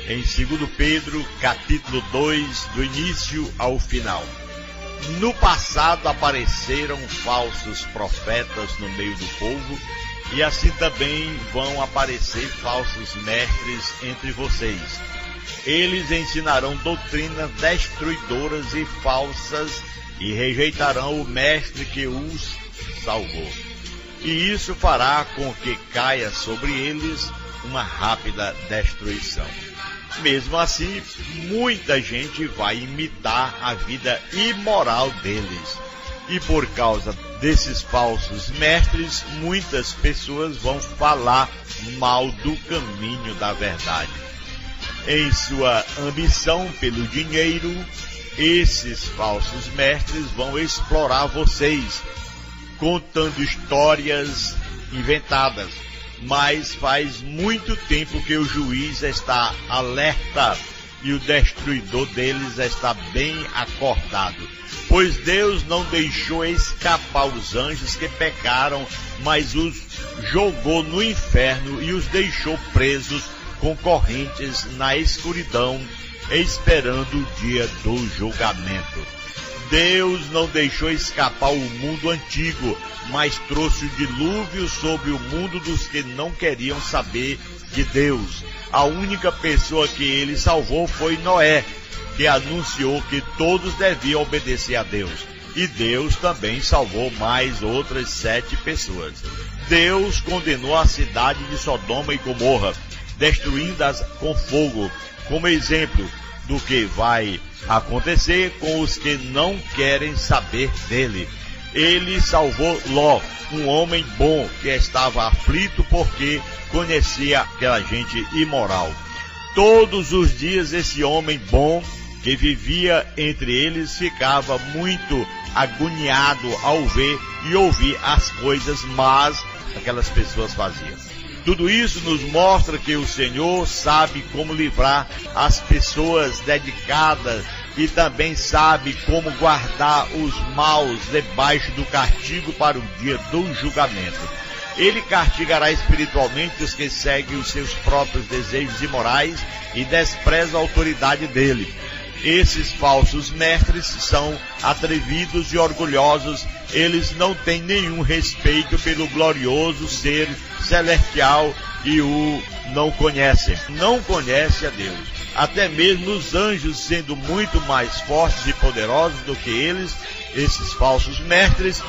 Em 2 Pedro, capítulo 2, do início ao final. No passado apareceram falsos profetas no meio do povo, e assim também vão aparecer falsos mestres entre vocês. Eles ensinarão doutrinas destruidoras e falsas e rejeitarão o mestre que os salvou. E isso fará com que caia sobre eles uma rápida destruição. Mesmo assim, muita gente vai imitar a vida imoral deles. E por causa desses falsos mestres, muitas pessoas vão falar mal do caminho da verdade. Em sua ambição pelo dinheiro, esses falsos mestres vão explorar vocês, contando histórias inventadas. Mas faz muito tempo que o juiz está alerta e o destruidor deles está bem acordado. Pois Deus não deixou escapar os anjos que pecaram, mas os jogou no inferno e os deixou presos com correntes na escuridão, esperando o dia do julgamento. Deus não deixou escapar o mundo antigo, mas trouxe o dilúvio sobre o mundo dos que não queriam saber de Deus. A única pessoa que ele salvou foi Noé, que anunciou que todos deviam obedecer a Deus. E Deus também salvou mais outras 7 pessoas. Deus condenou a cidade de Sodoma e Gomorra, destruindo-as com fogo, como exemplo do que vai acontecer com os que não querem saber dele. Ele salvou Ló, um homem bom que estava aflito porque conhecia aquela gente imoral. Todos os dias esse homem bom que vivia entre eles ficava muito agoniado ao ver e ouvir as coisas más que aquelas pessoas faziam. Tudo isso nos mostra que o Senhor sabe como livrar as pessoas dedicadas e também sabe como guardar os maus debaixo do castigo para o dia do julgamento. Ele castigará espiritualmente os que seguem os seus próprios desejos imorais e desprezam a autoridade dele. Esses falsos mestres são atrevidos e orgulhosos, eles não têm nenhum respeito pelo glorioso ser celestial e o não conhecem. Não conhecem a Deus. Até mesmo os anjos, sendo muito mais fortes e poderosos do que eles, esses falsos mestres,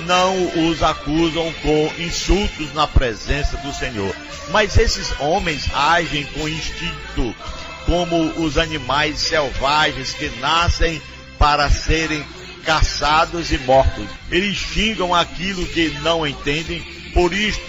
não os acusam com insultos na presença do Senhor. Mas esses homens agem com instinto, como os animais selvagens que nascem para serem caçados e mortos. Eles xingam aquilo que não entendem, por isso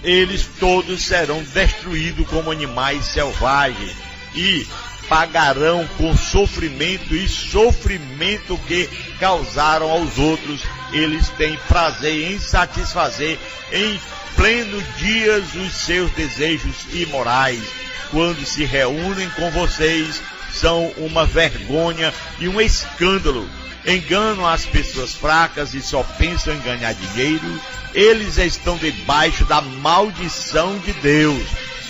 eles todos serão destruídos como animais selvagens e pagarão com sofrimento e sofrimento que causaram aos outros. Eles têm prazer em satisfazer em pleno dias os seus desejos imorais. Quando se reúnem com vocês, são uma vergonha e um escândalo. Enganam as pessoas fracas e só pensam em ganhar dinheiro. Eles estão debaixo da maldição de Deus.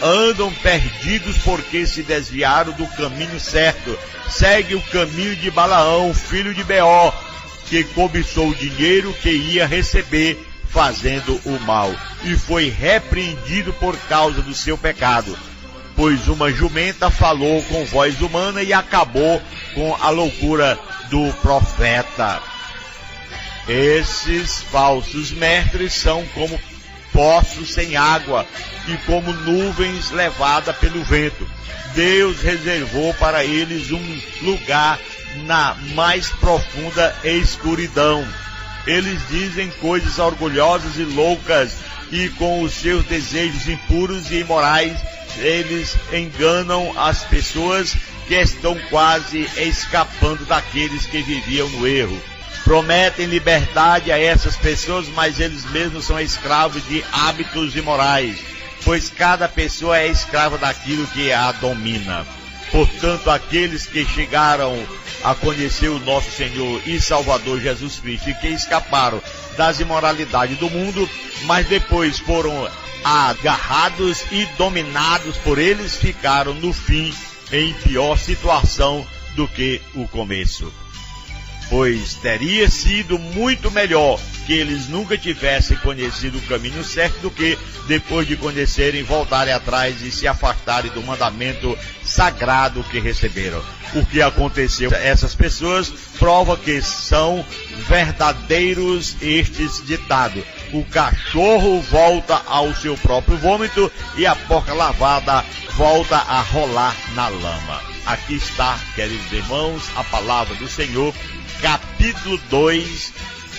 Andam perdidos porque se desviaram do caminho certo. Segue o caminho de Balaão, filho de Beor, que cobiçou o dinheiro que ia receber fazendo o mal, e foi repreendido por causa do seu pecado. Pois uma jumenta falou com voz humana e acabou com a loucura do profeta. Esses falsos mestres são como poços sem água e como nuvens levadas pelo vento. Deus reservou para eles um lugar na mais profunda escuridão. Eles dizem coisas orgulhosas e loucas, e com os seus desejos impuros e imorais, eles enganam as pessoas que estão quase escapando daqueles que viviam no erro. Prometem liberdade a essas pessoas, mas eles mesmos são escravos de hábitos imorais, pois cada pessoa é escrava daquilo que a domina. Portanto, aqueles que chegaram a conhecer o nosso Senhor e Salvador Jesus Cristo e que escaparam das imoralidades do mundo, mas depois foram agarrados e dominados por eles, ficaram no fim em pior situação do que o começo. Pois teria sido muito melhor que eles nunca tivessem conhecido o caminho certo do que, depois de conhecerem, voltarem atrás e se afastarem do mandamento sagrado que receberam. O que aconteceu a essas pessoas prova que são verdadeiros estes ditados. O cachorro volta ao seu próprio vômito e a porca lavada volta a rolar na lama. Aqui está, queridos irmãos, a palavra do Senhor, capítulo 2,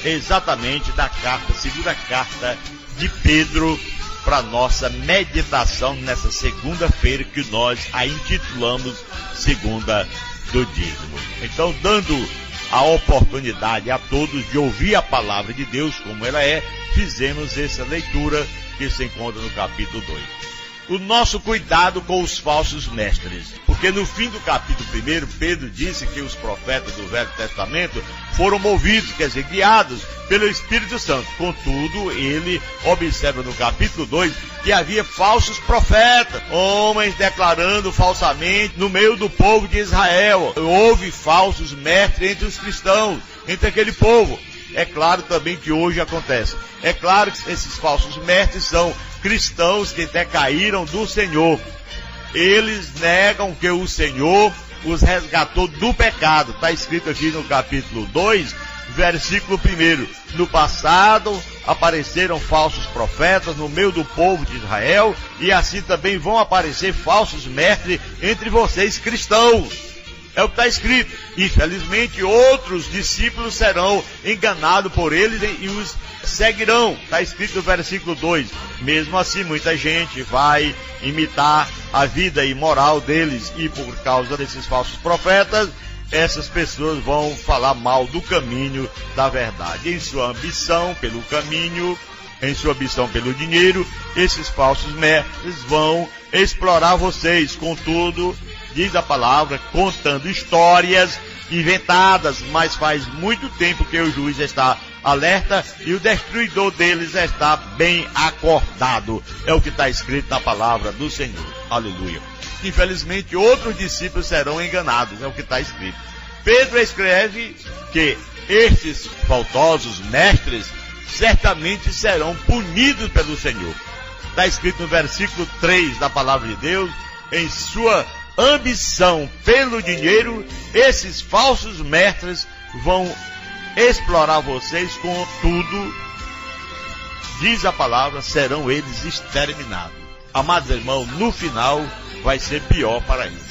exatamente da segunda carta de Pedro, para nossa meditação nessa segunda-feira, que nós a intitulamos Segunda do Dízimo. Então, dando a oportunidade a todos de ouvir a palavra de Deus como ela é, fizemos essa leitura que se encontra no capítulo 2. O nosso cuidado com os falsos mestres, porque no fim do capítulo 1, Pedro disse que os profetas do Velho Testamento foram movidos, quer dizer, guiados pelo Espírito Santo. Contudo, ele observa no capítulo 2 que havia falsos profetas, homens declarando falsamente no meio do povo de Israel. Houve falsos mestres entre os cristãos, entre aquele povo. É claro também que hoje acontece. É claro que esses falsos mestres são cristãos que decaíram do Senhor. Eles negam que o Senhor os resgatou do pecado. Está escrito aqui no capítulo 2, versículo 1. No passado apareceram falsos profetas no meio do povo de Israel, e assim também vão aparecer falsos mestres entre vocês cristãos. É o que está escrito. Infelizmente, outros discípulos serão enganados por eles e os seguirão. Está escrito no versículo 2. Mesmo assim, muita gente vai imitar a vida imoral deles, e por causa desses falsos profetas, essas pessoas vão falar mal do caminho da verdade. Em sua ambição pelo caminho, em sua ambição pelo dinheiro, esses falsos mestres vão explorar vocês. Contudo, diz a palavra, contando histórias inventadas, mas faz muito tempo que o juiz está alerta e o destruidor deles está bem acordado. É o que está escrito na palavra do Senhor. Aleluia. Infelizmente, outros discípulos serão enganados, é o que está escrito. Pedro escreve que estes faltosos mestres certamente serão punidos pelo Senhor. Está escrito no versículo 3 da palavra de Deus, em sua ambição pelo dinheiro, esses falsos mestres vão explorar vocês, contudo, diz a palavra, serão eles exterminados. Amados irmãos, no final vai ser pior para eles.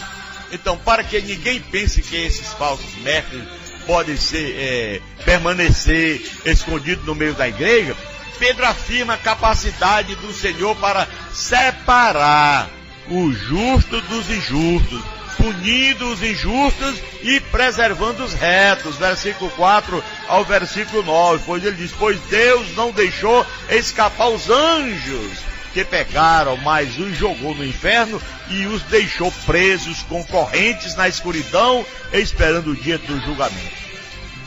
Então, para que ninguém pense que esses falsos mestres podem permanecer escondidos no meio da igreja, Pedro afirma a capacidade do Senhor para separar o justo dos injustos, punindo os injustos e preservando os retos. Versículo 4 ao versículo 9, pois ele diz, pois Deus não deixou escapar os anjos que pegaram, mas os jogou no inferno e os deixou presos com correntes na escuridão, esperando o dia do julgamento.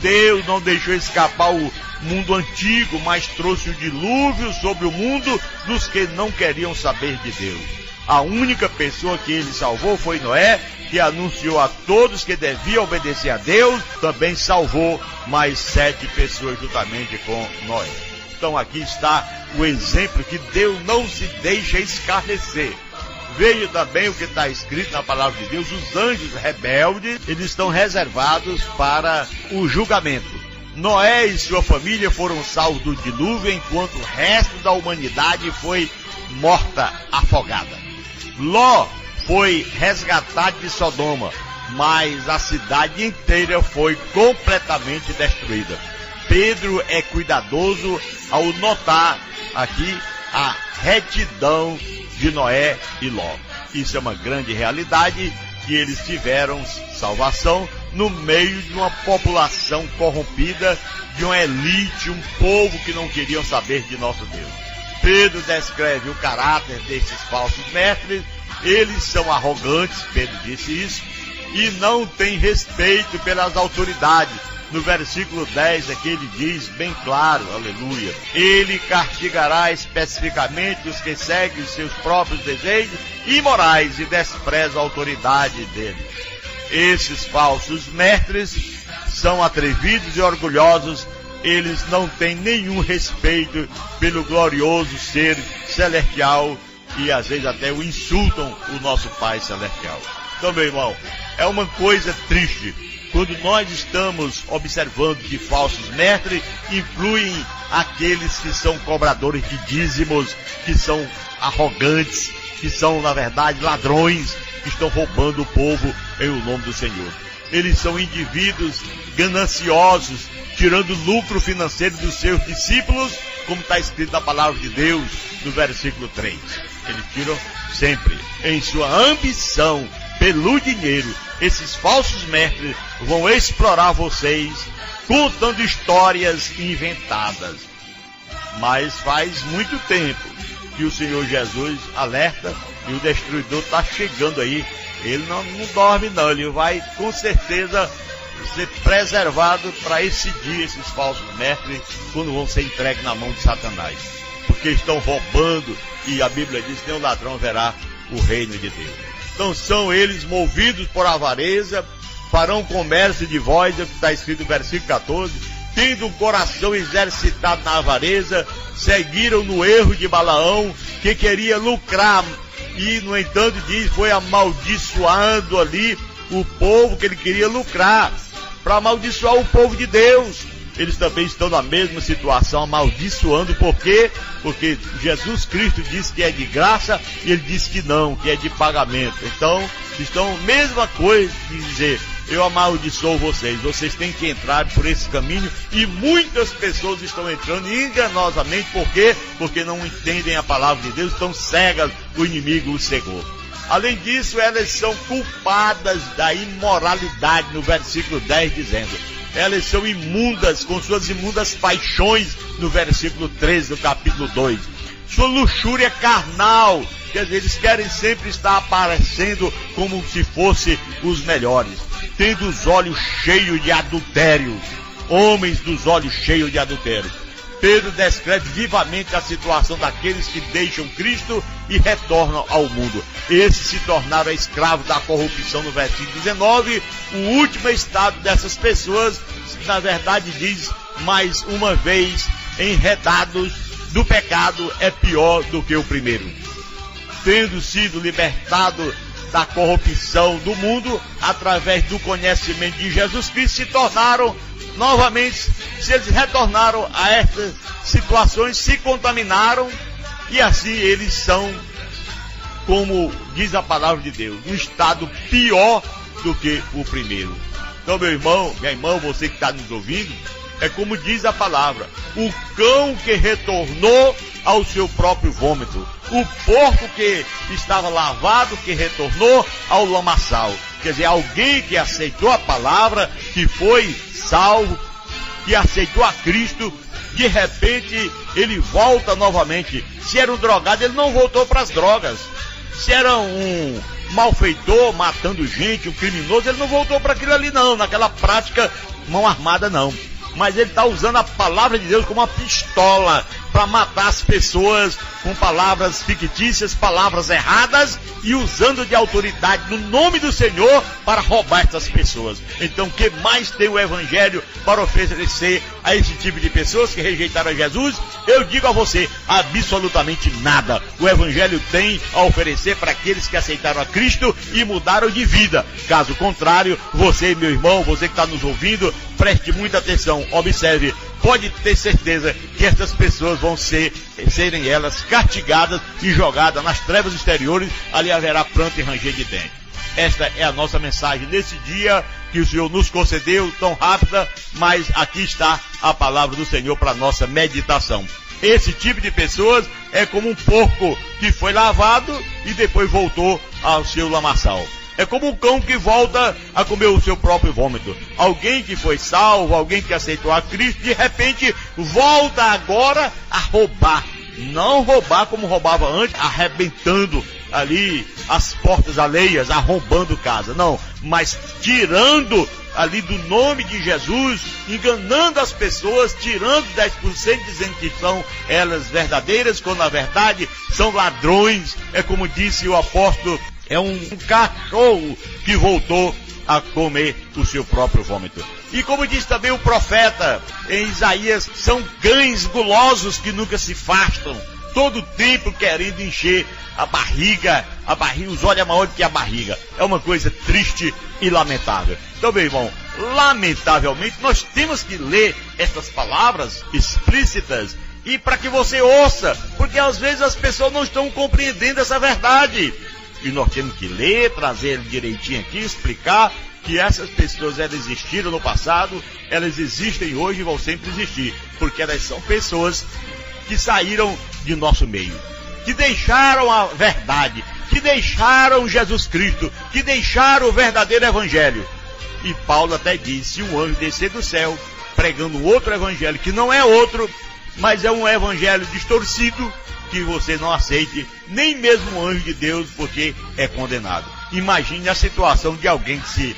Deus não deixou escapar o mundo antigo, mas trouxe o dilúvio sobre o mundo dos que não queriam saber de Deus. A única pessoa que ele salvou foi Noé, que anunciou a todos que deviam obedecer a Deus, também salvou mais 7 pessoas juntamente com Noé. Então aqui está o exemplo que Deus não se deixa escarnecer. Veio também o que está escrito na palavra de Deus, os anjos rebeldes, eles estão reservados para o julgamento. Noé e sua família foram salvos do dilúvio, enquanto o resto da humanidade foi morta, afogada. Ló foi resgatado de Sodoma, mas a cidade inteira foi completamente destruída. Pedro é cuidadoso ao notar aqui a retidão de Noé e Ló. Isso é uma grande realidade, que eles tiveram salvação no meio de uma população corrompida, de uma elite, um povo que não queriam saber de nosso Deus. Pedro descreve o caráter desses falsos mestres. Eles são arrogantes, Pedro disse isso, e não têm respeito pelas autoridades. No versículo 10 aqui ele diz bem claro, aleluia, ele castigará especificamente os que seguem os seus próprios desejos imorais e desprezam a autoridade dele. Esses falsos mestres são atrevidos e orgulhosos, eles não têm nenhum respeito pelo glorioso ser celestial e às vezes até o insultam o nosso Pai celestial. Então, meu irmão, é uma coisa triste quando nós estamos observando que falsos mestres influem aqueles que são cobradores de dízimos, que são arrogantes, que são, na verdade, ladrões, que estão roubando o povo em o nome do Senhor. Eles são indivíduos gananciosos, tirando lucro financeiro dos seus discípulos, como está escrito na palavra de Deus, no versículo 3. Eles tiram sempre, em sua ambição pelo dinheiro. Esses falsos mestres vão explorar vocês, contando histórias inventadas. Mas faz muito tempo que o Senhor Jesus alerta e o destruidor está chegando aí. Ele não dorme não, ele vai com certeza ser preservado para esse dia, esses falsos mestres, quando vão ser entregues na mão de Satanás. Porque estão roubando, e a Bíblia diz que nem o ladrão verá o reino de Deus. Então são eles movidos por avareza, farão comércio de vós, é o que está escrito no versículo 14, tendo um coração exercitado na avareza, seguiram no erro de Balaão, que queria lucrar, e no entanto diz, foi amaldiçoando ali o povo que ele queria lucrar, para amaldiçoar o povo de Deus. Eles também estão na mesma situação, amaldiçoando. Por quê? Porque Jesus Cristo disse que é de graça e ele disse que não, que é de pagamento. Então, estão mesma coisa de dizer, eu amaldiçoo vocês, vocês têm que entrar por esse caminho, e muitas pessoas estão entrando enganosamente. Por quê? Porque não entendem a palavra de Deus, estão cegas, o inimigo os cegou. Além disso, elas são culpadas da imoralidade, no versículo 10 dizendo, elas são imundas com suas imundas paixões, no versículo 13 do capítulo 2. Sua luxúria carnal, quer dizer, eles querem sempre estar aparecendo como se fossem os melhores, tendo os olhos cheios de adultério, homens dos olhos cheios de adultério. Pedro descreve vivamente a situação daqueles que deixam Cristo e retornam ao mundo. Esses se tornaram escravos da corrupção, no versículo 19. O último estado dessas pessoas, na verdade diz, mais uma vez, enredados do pecado, é pior do que o primeiro. Tendo sido libertado da corrupção do mundo, através do conhecimento de Jesus Cristo, se tornaram novamente, se eles retornaram a essas situações, se contaminaram, e assim eles são, como diz a palavra de Deus, um estado pior do que o primeiro. Então, meu irmão, minha irmã, você que está nos ouvindo, é como diz a palavra, o cão que retornou ao seu próprio vômito, o porco que estava lavado, que retornou ao lamaçal. Quer dizer, alguém que aceitou a palavra, que foi salvo, que aceitou a Cristo, de repente ele volta novamente. Se era um drogado, ele não voltou para as drogas. Se era um malfeitor matando gente, um criminoso, ele não voltou para aquilo ali não, naquela prática mão armada não. Mas ele está usando a palavra de Deus como uma pistola para matar as pessoas com palavras fictícias, palavras erradas, e usando de autoridade no nome do Senhor para roubar essas pessoas. Então, o que mais tem o Evangelho para oferecer a esse tipo de pessoas que rejeitaram Jesus? Eu digo a você, absolutamente nada. O Evangelho tem a oferecer para aqueles que aceitaram a Cristo e mudaram de vida. Caso contrário, você, meu irmão, você que está nos ouvindo, preste muita atenção, observe, pode ter certeza que essas pessoas vão serem elas castigadas e jogadas nas trevas exteriores, ali haverá pranto e ranger de dentes. Esta é a nossa mensagem nesse dia que o Senhor nos concedeu, tão rápida, mas aqui está a palavra do Senhor para a nossa meditação. Esse tipo de pessoas é como um porco que foi lavado e depois voltou ao seu lamaçal. É como um cão que volta a comer o seu próprio vômito. Alguém que foi salvo, alguém que aceitou a Cristo, de repente volta agora a roubar. Não roubar como roubava antes, arrebentando ali as portas alheias, arrombando casa. Não, mas tirando ali do nome de Jesus, enganando as pessoas, tirando 10%, dizendo que são elas verdadeiras, quando na verdade são ladrões. É como disse o apóstolo, é um cachorro que voltou a comer o seu próprio vômito. E como diz também o profeta em Isaías, são cães gulosos que nunca se fartam, todo tempo querendo encher a barriga, os olhos é maior do que a barriga. É uma coisa triste e lamentável. Então, meu irmão, lamentavelmente nós temos que ler essas palavras explícitas e para que você ouça, porque às vezes as pessoas não estão compreendendo essa verdade. E nós temos que ler, trazer direitinho aqui, explicar que essas pessoas, elas existiram no passado, elas existem hoje e vão sempre existir, porque elas são pessoas que saíram de nosso meio, que deixaram a verdade, que deixaram Jesus Cristo, que deixaram o verdadeiro evangelho. E Paulo até diz, se um anjo descer do céu, pregando outro evangelho, que não é outro, mas é um evangelho distorcido, que você não aceite, nem mesmo o anjo de Deus, porque é condenado. Imagine a situação de alguém que se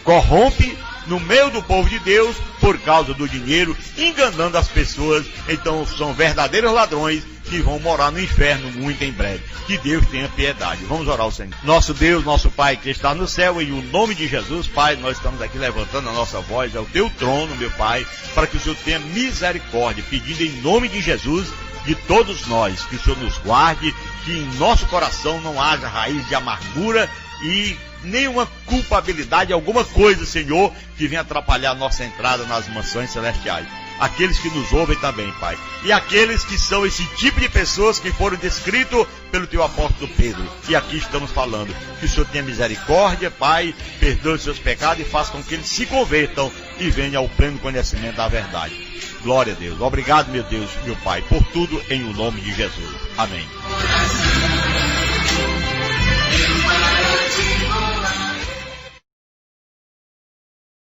corrompe no meio do povo de Deus por causa do dinheiro, enganando as pessoas. Então são verdadeiros ladrões que vão morar no inferno muito em breve. Que Deus tenha piedade. Vamos orar ao Senhor. Nosso Deus, nosso Pai que está no céu, em o nome de Jesus, Pai, nós estamos aqui levantando a nossa voz ao teu trono, meu Pai, para que o Senhor tenha misericórdia, pedindo em nome de Jesus, de todos nós, que o Senhor nos guarde, que em nosso coração não haja raiz de amargura e nenhuma culpabilidade, alguma coisa, Senhor, que venha atrapalhar a nossa entrada nas mansões celestiais. Aqueles que nos ouvem também, Pai. E aqueles que são esse tipo de pessoas que foram descritos pelo teu apóstolo Pedro. E aqui estamos falando. Que o Senhor tenha misericórdia, Pai, perdoe os seus pecados e faça com que eles se convertam e venham ao pleno conhecimento da verdade. Glória a Deus. Obrigado, meu Deus, meu Pai, por tudo em o nome de Jesus. Amém.